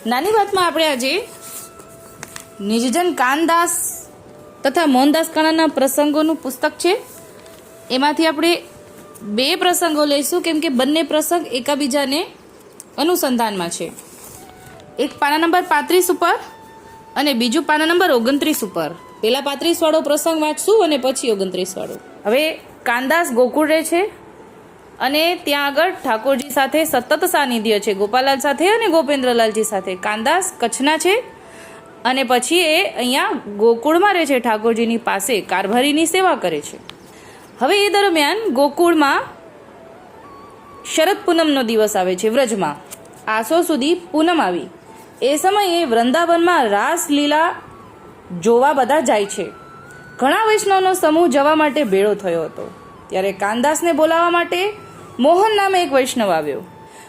નાની વાતમાં આપણે આજે નિર્જન કાનદાસ તથા મોહનદાસ કાણાના પ્રસંગોનું પુસ્તક છે. એમાંથી આપણે બે પ્રસંગો લઈશું, કેમ કે બંને પ્રસંગ એકબીજાને અનુસંધાનમાં છે. એક પાના નંબર 35 ઉપર અને બીજું પાના નંબર 29 ઉપર. પહેલા 35 વાળો પ્રસંગ વાંચશું અને પછી 29 વાળો. હવે કાનદાસ ગોકુળ રહે છે અને ત્યાં આગળ ઠાકોરજી સાથે સતત સાનિધ્ય છે, ગોપાલાલ સાથે અને ગોપેન્દ્રલાલજી સાથે. કાનદાસ કચ્છના છે અને પછી એ અહીંયા ગોકુળમાં રહે છે, ઠાકોરજીની પાસે કારભારીની સેવા કરે છે. હવે એ દરમિયાન ગોકુળમાં શરદ પૂનમનો દિવસ આવે છે. વ્રજમાં આસો સુધી પૂનમ આવી. એ સમયે વૃંદાવનમાં રાસલીલા જોવા બધા જાય છે. ઘણા વૈષ્ણવનો સમૂહ જવા માટે ભેળો થયો હતો. ત્યારે કાનદાસને બોલાવવા માટે મોહન નામે એક વૈષ્ણવ આવ્યો.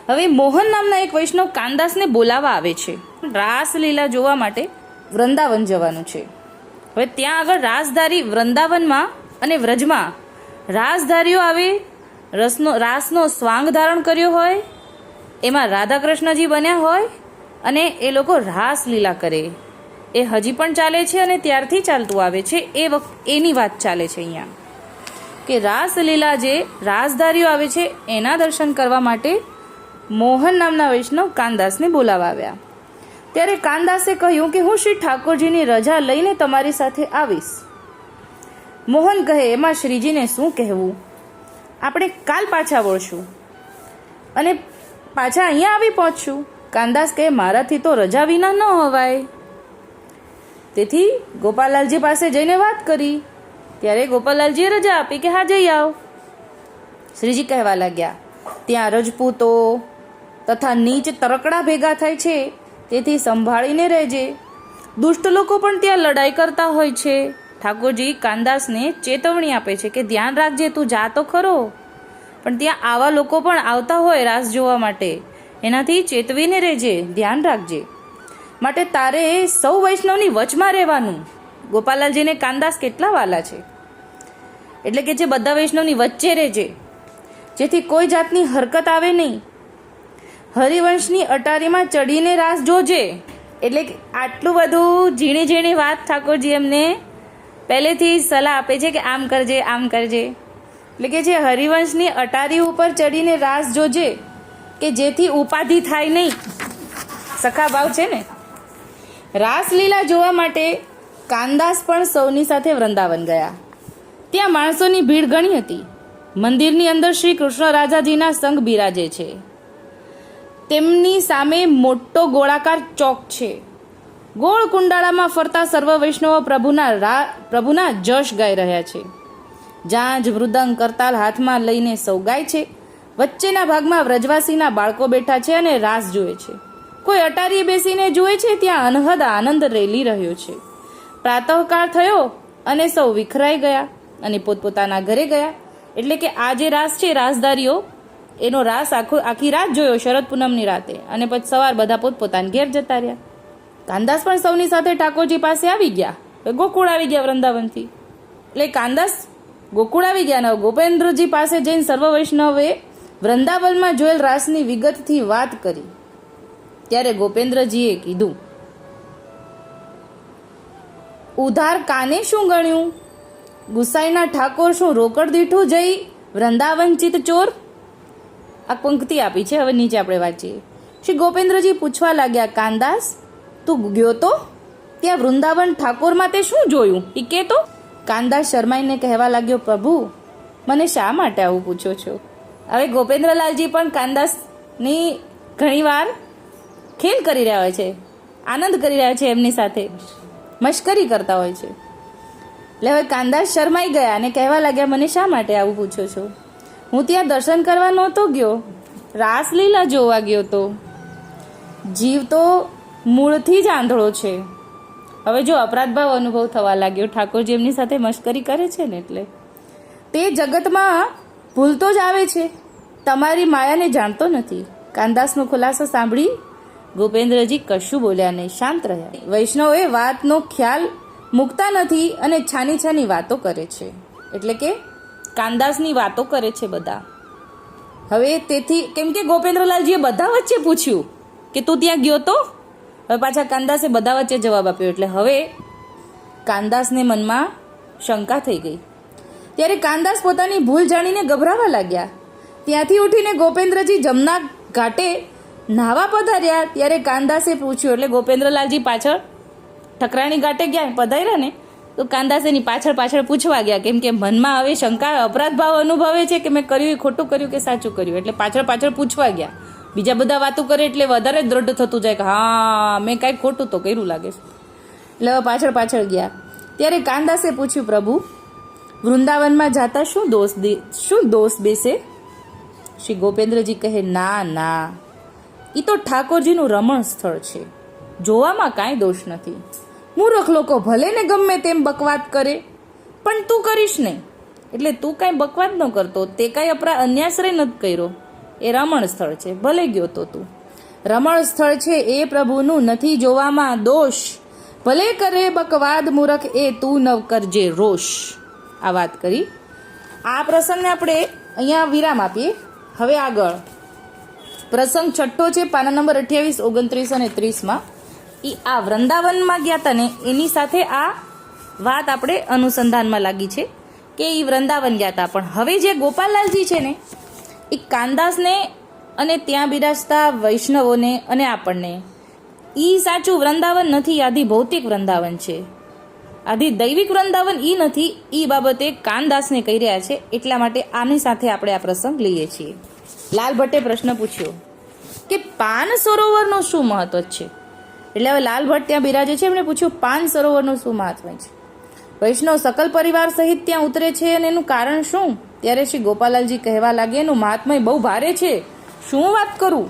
હવે મોહન નામના એક વૈષ્ણવ કાનદાસને બોલાવવા આવે છે. રાસલીલા જોવા માટે વૃંદાવન જવાનું છે. હવે ત્યાં આગળ રાસધારી વૃંદાવનમાં અને વ્રજમાં રાસધારીઓ આવે, રાસનો સ્વાંગ ધારણ કર્યો હોય, એમાં રાધા કૃષ્ણજી બન્યા હોય અને એ લોકો રાસલીલા કરે. એ હજી પણ ચાલે છે અને ત્યારથી ચાલતું આવે છે. એ એની વાત ચાલે છે અહીંયા કે રાસલીલા જે રાસધારીઓ આવે છે એના દર્શન કરવા માટે મોહન નામના વૈષ્ણવ કાનદાસને બોલાવવા આવ્યા. ત્યારે કાનદાસે કહ્યું કે હું શ્રી ઠાકોરજીની રજા લઈને તમારી સાથે આવીશ. મોહન કહે, એમાં શ્રીજીને શું કહેવું, આપણે કાલ પાછા વળશું અને પાછા અહીંયા આવી પહોંચશું. કાનદાસ કહે, મારાથી તો રજા વિના ન અવાય. તેથી ગોપાલાલજી પાસે જઈને વાત કરી. ત્યારે ગોપાલાલજીએ રજા આપી કે હા જઈ આવ. શ્રીજી કહેવા લાગ્યા, ત્યાં રજપૂતો તથા નીચ તરકડા ભેગા થાય છે, તેથી સંભાળીને રહેજે. દુષ્ટ લોકો પણ ત્યાં લડાઈ કરતા હોય છે. ઠાકોરજી કાનદાસને ચેતવણી આપે છે કે ધ્યાન રાખજે, તું જા તો ખરો, પણ ત્યાં આવા લોકો પણ આવતા હોય રાસ જોવા માટે, એનાથી ચેતવીને રહેજે, ધ્યાન રાખજે. માટે તારે સૌ વૈષ્ણવની વચમાં રહેવાનું. ગોપાલાલજીને કાનદાસ કેટલા વાલા છે, એટલે કે જે બધા વૈષ્ણવની વચ્ચે રહેજે, જેથી કોઈ જાતની હરકત આવે નહીં. હરિવંશની અટારીમાં ચડીને રાસ જોજે. એટલે આટલું બધું ઝીણી ઝીણી વાત ઠાકોરજી એમને પહેલેથી સલાહ આપે છે કે આમ કરજે, આમ કરજે. એટલે કે જે હરિવંશની અટારી ઉપર ચડીને રાસ જોજે, કે જેથી ઉપાધિ થાય નહીં. સખા ભાવ છે ને. રાસલીલા જોવા માટે કાનદાસ પણ સૌની સાથે વૃંદાવન ગયા. ત્યાં માણસોની ભીડ ઘણી હતી. મંદિરની અંદર શ્રી કૃષ્ણ રાજાજીના સંઘ બિરાજે છે. તેમની સામે મોટો ગોળાકાર ચોક છે. ગોળ કુંડાળામાં ફરતા સર્વ વૈષ્ણવો પ્રભુના જશ ગાઈ રહ્યા છે. જાંજ મૃદંગ કરતાલ હાથમાં લઈને સૌ ગાય છે. વચ્ચેના ભાગમાં વ્રજવાસીના બાળકો બેઠા છે અને રાસ જુએ છે. કોઈ અટારીએ બેસીને જુએ છે. ત્યાં અનહદ આનંદ રેલી રહ્યો છે. પ્રાતઃકાળ થયો અને સૌ વિખરાઈ ગયા અને પોતપોતાના ઘરે ગયા. એટલે કે આ જે રાસ છે, રાસધારીઓ એનો રાસ આખી રાત જોયો, શરદ પૂનમની રાતે, અને પછી સવાર બધા પોતપોતાના ઘેર જતા રહ્યા. કાનદાસ પણ સૌની સાથે ઠાકોરજી પાસે આવી ગયા. ગોકુળ આવી ગયા વૃંદાવનથી. એટલે કાનદાસ ગોકુળ આવી ગયા ને ગોપેન્દ્રજી પાસે જઈને સર્વ વૈષ્ણવે વૃંદાવનમાં જોયેલ રાસની વિગતથી વાત કરી. ત્યારે ગોપેન્દ્રજીએ કીધું, ઉધાર કાને શું ગણ્યું, ગુસાઈના ઠાકોર શું રોકડ દીઠું જઈ વૃંદાવન ચિત ચોર. આ પંક્તિ આપી છે. હવે નીચે આપણે વાંચીએ. શ્રી ગોપેન્દ્રજી પૂછવા લાગ્યા, કાનદાસ તું ગયો તો ત્યાં વૃંદાવન ઠાકોરમાં તે શું જોયું, એ કે તો. કાનદાસ શરમાઈને કહેવા લાગ્યો, પ્રભુ મને શા માટે આવું પૂછો છો. હવે ગોપેન્દ્રલાલજી પણ કાનદાસની ઘણીવાર ખેલ કરી રહ્યા હોય છે, આનંદ કરી રહ્યા છે, એમની સાથે મશ્કરી કરતા હોય છે. એટલે હવે કાનદાસ શરમાઈ ગયા અને કહેવા લાગ્યા, મને શા માટે આવું પૂછો છો. હું ત્યાં દર્શન કરવા નહોતો ગયો, રાસલીલા જોવા ગયો તો. જીવ તો મૂળથી જ આંધળો છે. હવે જો અપરાધભાવ અનુભવ થવા લાગ્યો, ઠાકોરજી એમની સાથે મશ્કરી કરે છે ને, એટલે તે જગતમાં ભૂલતો જ આવે છે, તમારી માયાને જાણતો નથી. કાનદાસનો ખુલાસો સાંભળી ગોપેન્દ્રજી કશું બોલ્યા નહીં, શાંત રહ્યા. વૈષ્ણવે વાતનો ખ્યાલ મૂકતા નથી અને છાની છાની વાતો કરે છે. એટલે કે કાનદાસની વાતો કરે છે બધા. હવે તેથી કેમ કે ગોપેન્દ્રલાલજીએ બધા વચ્ચે પૂછ્યું કે તું ત્યાં ગયો તો, હવે પાછા કાનદાસે બધા વચ્ચે જવાબ આપ્યો એટલે હવે કાનદાસને મનમાં શંકા થઈ ગઈ. ત્યારે કાનદાસ પોતાની ભૂલ જાણીને ગભરાવા લાગ્યા. ત્યાંથી ઉઠીને ગોપેન્દ્રજી જમના ઘાટે નાહવા પધાર્યા. ત્યારે કાનદાસે પૂછ્યું એટલે ગોપેન્દ્રલાલજી પાછળ ઠકરાણી ઘાટે ગયા પધાર્યા ને તો કાનદાસ એની પાછળ પાછળ પૂછવા ગયા, કેમ કે મનમાં હવે શંકા અપરાધ ભાવ અનુભવે છે કે મેં કર્યું એ ખોટું કર્યું કે સાચું કર્યું, એટલે પાછળ પાછળ પૂછવા ગયા. બીજા બધા વાતો કરે એટલે વધારે દ્રઢ થતું જાય કે હા મેં કાંઈ ખોટું તો કર્યું લાગે છે, એટલે હવે પાછળ પાછળ ગયા. ત્યારે કાનદાસે પૂછ્યું, પ્રભુ વૃંદાવનમાં જાતા શું દોષ બેસે? શ્રી ગોપેન્દ્રજી કહે, ના ના, એ તો ઠાકોરજીનું રમણ સ્થળ છે, જોવામાં કાંઈ દોષ નથી. મૂર્ખ લોકો ભલે ને ગમે તેમ બકવાદ કરે પણ તું કરીશ નહીં, એટલે તું કાંઈ બકવાદ ન કરતો, તે કાંઈ અન્યાશ્રય નથી કર્યો, એ રમણ સ્થળ છે, ભલે ગયો તો તું. રમણ સ્થળ છે એ પ્રભુનું નથી જોવામાં દોષ, ભલે કરે બકવાદ મૂર્ખ એ તું ન કરજે રોષ. આ વાત કરી. આ પ્રસંગને આપણે અહીંયા વિરામ આપીએ. હવે આગળ પ્રસંગ છઠ્ઠો છે, પાના નંબર 28, 29 અને 30માં. એ આ વૃંદાવનમાં ગયા હતા ને એની સાથે આ વાત આપણે અનુસંધાનમાં લાગી છે કે એ વૃંદાવન ગયા હતા. પણ હવે જે ગોપાલલાલજી છે ને એ કાનદાસને અને ત્યાં બિરાજતા વૈષ્ણવોને અને આપણને એ સાચું વૃંદાવન નથી, આદિ ભૌતિક વૃંદાવન છે, આદિ દૈવિક વૃંદાવન એ નથી, એ બાબતે કાનદાસને કહી રહ્યા છે. એટલા માટે આની સાથે આપણે આ પ્રસંગ લઈએ છીએ. લાલ ભટ્ટે પ્રશ્ન પૂછ્યો કે પાન સરોવરનું શું મહત્વ છે? એટલે હવે લાલ ભટ્ટ ત્યાં બિરાજે છે, એમણે પૂછ્યું પાન સરોવરનું શું મહત્વ છે? વૈષ્ણવ સકલ પરિવાર સહિત ત્યાં ઉતરે છે અને એનું કારણ શું? ત્યારે શ્રી ગોપાલાલજી કહેવા લાગે, એનું મહાત્મય બહુ ભારે છે, શું વાત કરું,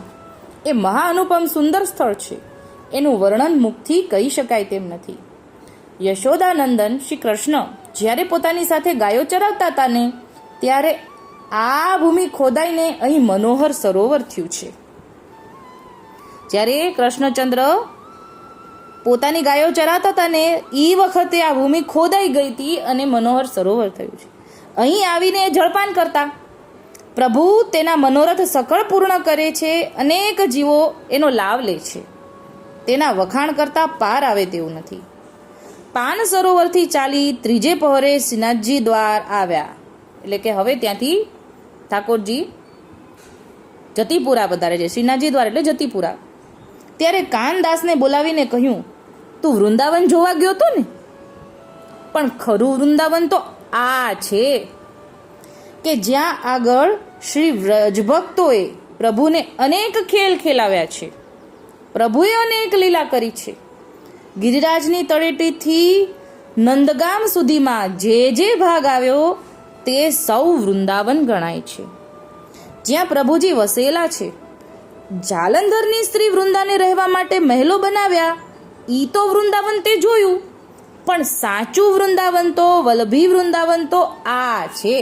એ મહા અનુપમ સુંદર સ્થળ છે, એનું વર્ણન મુખથી કહી શકાય તેમ નથી. યશોદાનંદન શ્રી કૃષ્ણ જ્યારે પોતાની સાથે ગાયો ચરાવતા હતા ને ત્યારે આ ભૂમિ ખોદાઈને અહીં મનોહર સરોવર થયું છે. જ્યારે કૃષ્ણચંદ્ર પોતાની ગાયો ચરાવતા હતા ને એ વખતે આ ભૂમિ ખોદાઈ ગઈ હતી અને મનોહર સરોવર થયું છે. અહીં આવીને જળપાન કરતા પ્રભુ તેના મનોરથ સકળ પૂર્ણ કરે છે, અનેક જીવો એનો લાભ લે છે, તેના વખાણ કરતા પાર આવે તેવું નથી. પાન સરોવરથી ચાલી ત્રીજે પહોરે શ્રીનાથજી દ્વાર આવ્યા, એટલે કે હવે ત્યાંથી ઠાકોરજી જતીપુરા પધારે છે. શ્રીનાથજી દ્વાર એટલે જતીપુરા. ત્યારે કાનદાસને બોલાવીને કહ્યું, તું વૃંદાવન જોવા ગયો તો ને, પણ ખરું વૃંદાવન તો આ છે કે જ્યાં આગળ શ્રી વ્રજભક્તોએ પ્રભુને અનેક ખેલ ખેલાવ્યા છે, પ્રભુએ અનેક લીલા કરી છે. ગિરિરાજની તળેટીથી નંદગામ સુધીમાં જે જે ભાગ આવ્યો તે સૌ વૃંદાવન ગણાય છે, જ્યાં પ્રભુજી વસેલા છે. જાલંધરની સ્ત્રી વૃંદાને રહેવા માટે મહેલો બનાવ્યા, ઈ તો વૃંદાવન તે જોયું, પણ સાચું વૃંદાવન તો વલ્લભી વૃંદાવન તો આ છે.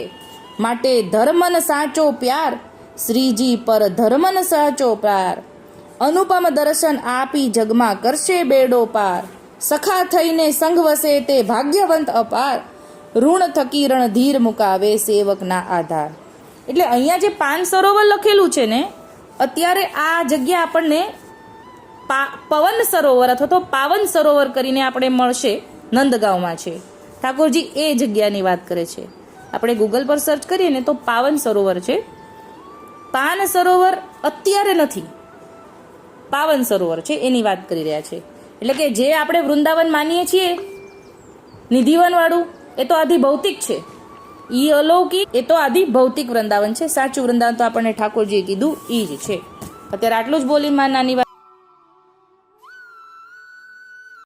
માટે ધર્મન સાચો પ્યાર, શ્રીજી પર ધર્મન સાચો પ્યાર, અનુપમ દર્શન આપી જગમાં કરશે બેડો પાર, સખા થઈને સંગ વસે તે ભાગ્યવંત અપાર, ઋણ થકી રણધીર મુકાવે સેવકના આધાર. એટલે અહીંયા જે પાન સરોવર લખેલું છે ને, અત્યારે આ જગ્યા આપણને પવન સરોવર અથવા તો પાવન સરોવર કરીને આપણે મળશે, નંદગાંવમાં છે. ઠાકોરજી એ જગ્યાની વાત કરે છે. આપણે ગૂગલ પર સર્ચ કરીએ ને તો પાવન સરોવર છે. પાન સરોવર અત્યારે નથી, પાવન સરોવર છે એની વાત કરી રહ્યા છે. એટલે કે જે આપણે વૃંદાવન માનીએ છીએ નિધિવન વાળું, એ તો આદિ ભૌતિક છે, ઈ અલૌકિક, એ તો આદિ ભૌતિક વૃંદાવન છે. સાચું વૃંદાવન તો આપણને ઠાકોરજીએ કીધું ઈ જ છે. અત્યારે આટલું જ બોલી માં નાની વાત.